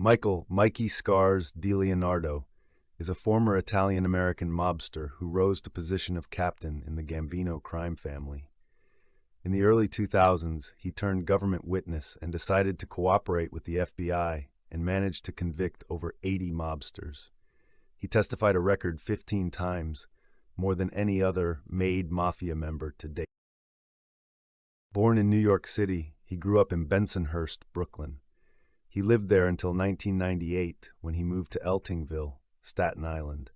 Mikey Scars DiLeonardo is a former Italian-American mobster who rose to position of captain in the Gambino crime family. In the early 2000s, he turned government witness and decided to cooperate with the FBI and managed to convict over 80 mobsters. He testified a record 15 times, more than any other made mafia member to date. Born in New York City, he grew up in Bensonhurst, Brooklyn. He lived there until 1998 when he moved to Eltingville, Staten Island.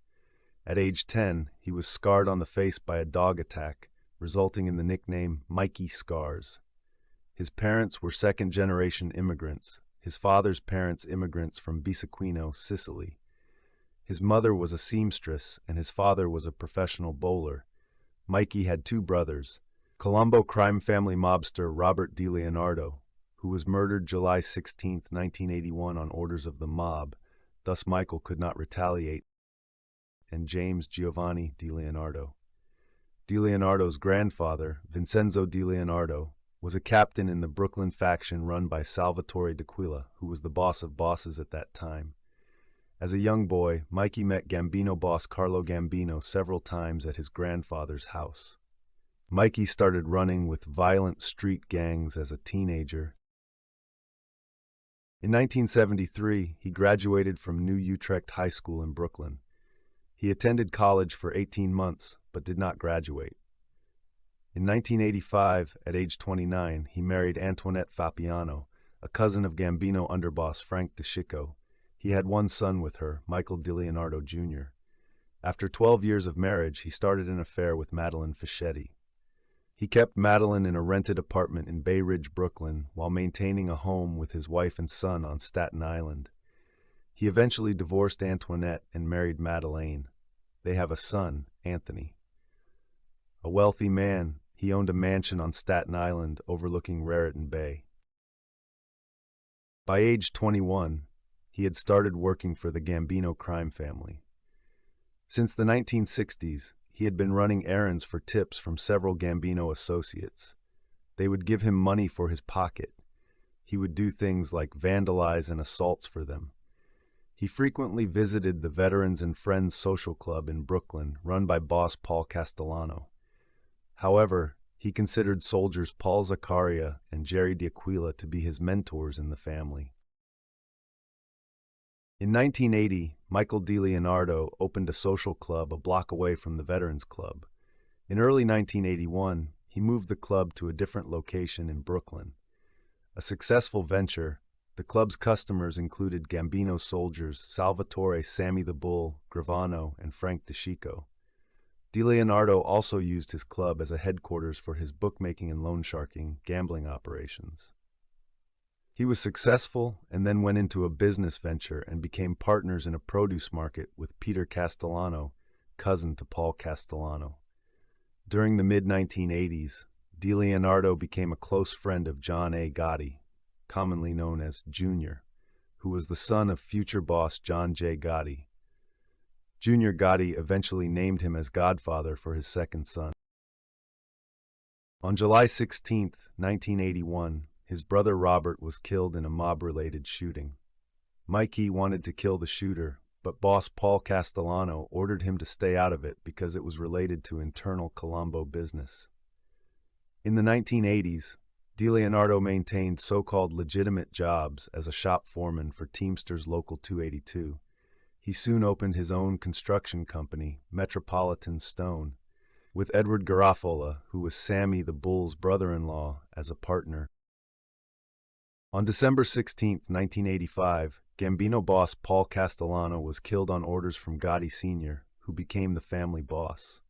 At age 10, he was scarred on the face by a dog attack, resulting in the nickname Mikey Scars. His parents were second-generation immigrants, his father's parents immigrants from Bisaquino, Sicily. His mother was a seamstress and his father was a professional bowler. Mikey had two brothers, Colombo crime family mobster Robert DiLeonardo, who was murdered July 16, 1981 on orders of the mob, thus Michael could not retaliate, and James Giovanni DiLeonardo. DiLeonardo's grandfather, Vincenzo DiLeonardo, was a captain in the Brooklyn faction run by Salvatore D'Aquila, who was the boss of bosses at that time. As a young boy, Mikey met Gambino boss Carlo Gambino several times at his grandfather's house. Mikey started running with violent street gangs as a teenager. In 1973, he graduated from New Utrecht High School in Brooklyn. He attended college for 18 months, but did not graduate. In 1985, at age 29, he married Antoinette Fapiano, a cousin of Gambino underboss Frank DeCicco. He had one son with her, Michael DiLeonardo Jr. After 12 years of marriage, he started an affair with Madeline Fischetti. He kept Madeline in a rented apartment in Bay Ridge, Brooklyn, while maintaining a home with his wife and son on Staten Island. He eventually divorced Antoinette and married Madeleine. They have a son, Anthony. A wealthy man, he owned a mansion on Staten Island overlooking Raritan Bay. By age 21, he had started working for the Gambino crime family. Since the 1960s, he had been running errands for tips from several Gambino associates. They would give him money for his pocket. He would do things like vandalize and assaults for them. He frequently visited the Veterans and Friends Social Club in Brooklyn, run by boss Paul Castellano. However, he considered soldiers Paul Zaccaria and Jerry D'Aquila to be his mentors in the family. In 1980, Michael DiLeonardo opened a social club a block away from the Veterans Club. In early 1981, he moved the club to a different location in Brooklyn. A successful venture, the club's customers included Gambino soldiers Salvatore Sammy the Bull, Gravano, and Frank DeCicco. DiLeonardo also used his club as a headquarters for his bookmaking and loan sharking gambling operations. He was successful and then went into a business venture and became partners in a produce market with Peter Castellano, cousin to Paul Castellano. During the mid-1980s, DiLeonardo became a close friend of John A. Gotti, commonly known as Junior, who was the son of future boss John J. Gotti. Junior Gotti eventually named him as godfather for his second son. On July 16, 1981, his brother Robert was killed in a mob-related shooting. Mikey wanted to kill the shooter, but boss Paul Castellano ordered him to stay out of it because it was related to internal Colombo business. In the 1980s, DiLeonardo maintained so-called legitimate jobs as a shop foreman for Teamsters Local 282. He soon opened his own construction company, Metropolitan Stone, with Edward Garofalo, who was Sammy the Bull's brother-in-law, as a partner. On December 16, 1985, Gambino boss Paul Castellano was killed on orders from Gotti Sr., who became the family boss.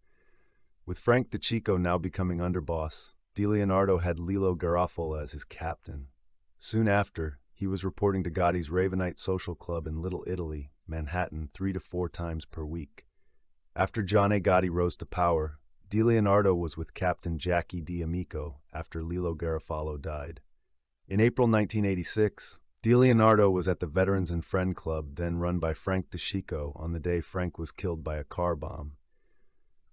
With Frank DeCicco now becoming underboss, DiLeonardo had Lilo Garofalo as his captain. Soon after, he was reporting to Gotti's Ravenite Social Club in Little Italy, Manhattan, 3 to 4 times per week. After John A. Gotti rose to power, DiLeonardo was with Captain Jackie D'Amico after Lilo Garofalo died. In April 1986, DiLeonardo was at the Veterans and Friend Club, then run by Frank DeCicco, on the day Frank was killed by a car bomb.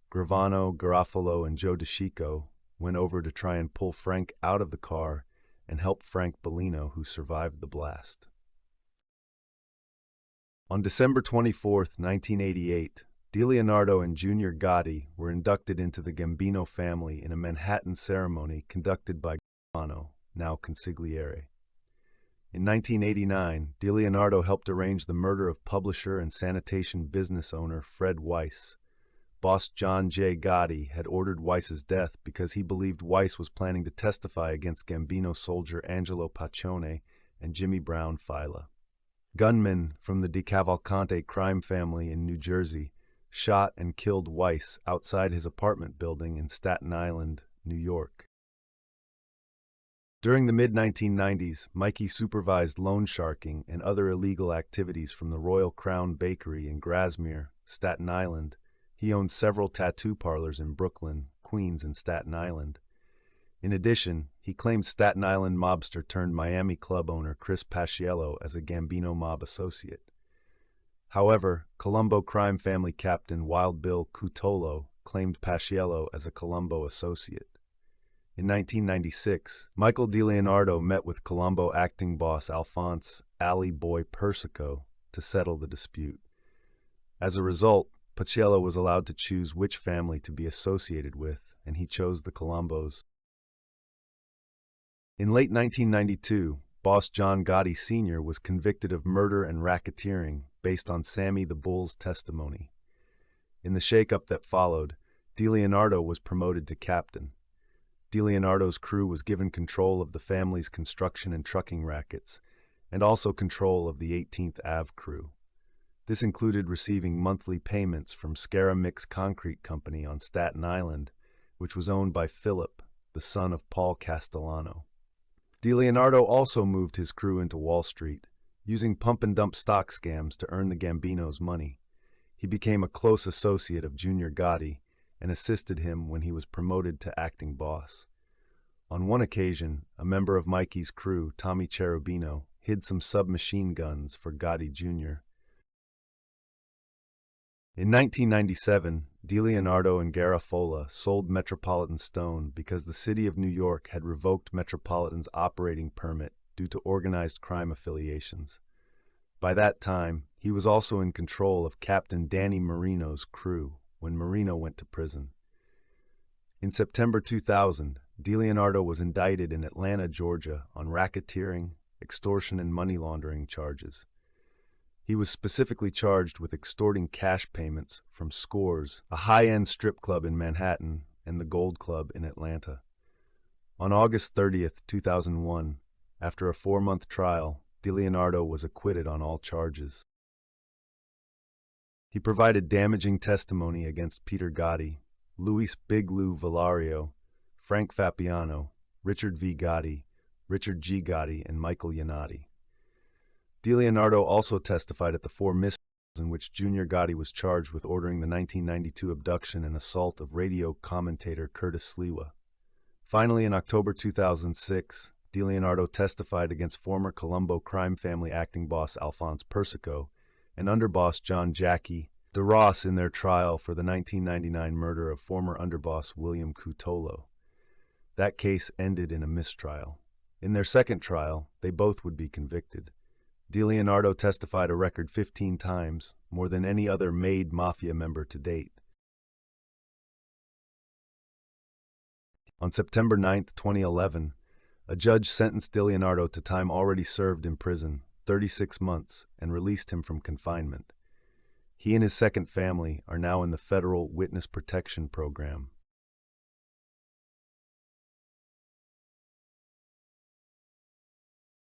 Gravano, Garofalo, and Joe DeCicco went over to try and pull Frank out of the car and help Frank Bellino, who survived the blast. On December 24, 1988, DiLeonardo and Junior Gotti were inducted into the Gambino family in a Manhattan ceremony conducted by Gaetano, now consigliere. In 1989, DiLeonardo helped arrange the murder of publisher and sanitation business owner Fred Weiss. Boss John J. Gotti had ordered Weiss's death because he believed Weiss was planning to testify against Gambino soldier Angelo Paccione and Jimmy Brown Fila. Gunmen from the DeCavalcante crime family in New Jersey shot and killed Weiss outside his apartment building in Staten Island, New York. During the mid-1990s, Mikey supervised loan sharking and other illegal activities from the Royal Crown Bakery in Grasmere, Staten Island. He owned several tattoo parlors in Brooklyn, Queens, and Staten Island. In addition, he claimed Staten Island mobster turned Miami club owner Chris Paciello as a Gambino mob associate. However, Colombo crime family captain Wild Bill Cutolo claimed Paciello as a Colombo associate. In 1996, Michael DiLeonardo met with Colombo acting boss Alphonse "Alley Boy" Persico to settle the dispute. As a result, Paciello was allowed to choose which family to be associated with, and he chose the Colombos. In late 1992, boss John Gotti Sr. was convicted of murder and racketeering based on Sammy the Bull's testimony. In the shakeup that followed, DiLeonardo was promoted to captain. DiLeonardo's crew was given control of the family's construction and trucking rackets, and also control of the 18th Ave crew. This included receiving monthly payments from Scara Mix Concrete Company on Staten Island, which was owned by Philip, the son of Paul Castellano. DiLeonardo also moved his crew into Wall Street, using pump-and-dump stock scams to earn the Gambinos money. He became a close associate of Junior Gotti and assisted him when he was promoted to acting boss. On one occasion, a member of Mikey's crew, Tommy Cherubino, hid some submachine guns for Gotti Jr. In 1997, DiLeonardo and Garofalo sold Metropolitan Stone because the city of New York had revoked Metropolitan's operating permit due to organized crime affiliations. By that time, he was also in control of Captain Danny Marino's crew when Marino went to prison. In September 2000, DiLeonardo was indicted in Atlanta, Georgia on racketeering, extortion, and money laundering charges. He was specifically charged with extorting cash payments from Scores, a high-end strip club in Manhattan, and the Gold Club in Atlanta. On August 30, 2001, after a 4-month trial, DiLeonardo was acquitted on all charges. He provided damaging testimony against Peter Gotti, Luis Big Lou Valario, Frank Fapiano, Richard V. Gotti, Richard G. Gotti, and Michael Yannotti. DiLeonardo also testified at the 4 mistrials in which Junior Gotti was charged with ordering the 1992 abduction and assault of radio commentator Curtis Sliwa. Finally, in October 2006, DiLeonardo testified against former Colombo crime family acting boss Alphonse Persico and underboss John Jackie DeRoss in their trial for the 1999 murder of former underboss William Cutolo. That case ended in a mistrial. In their second trial, they both would be convicted. DiLeonardo testified a record 15 times, more than any other made mafia member to date. On September 9, 2011, a judge sentenced DiLeonardo to time already served in prison, 36 months, and released him from confinement. He and his second family are now in the Federal Witness Protection Program,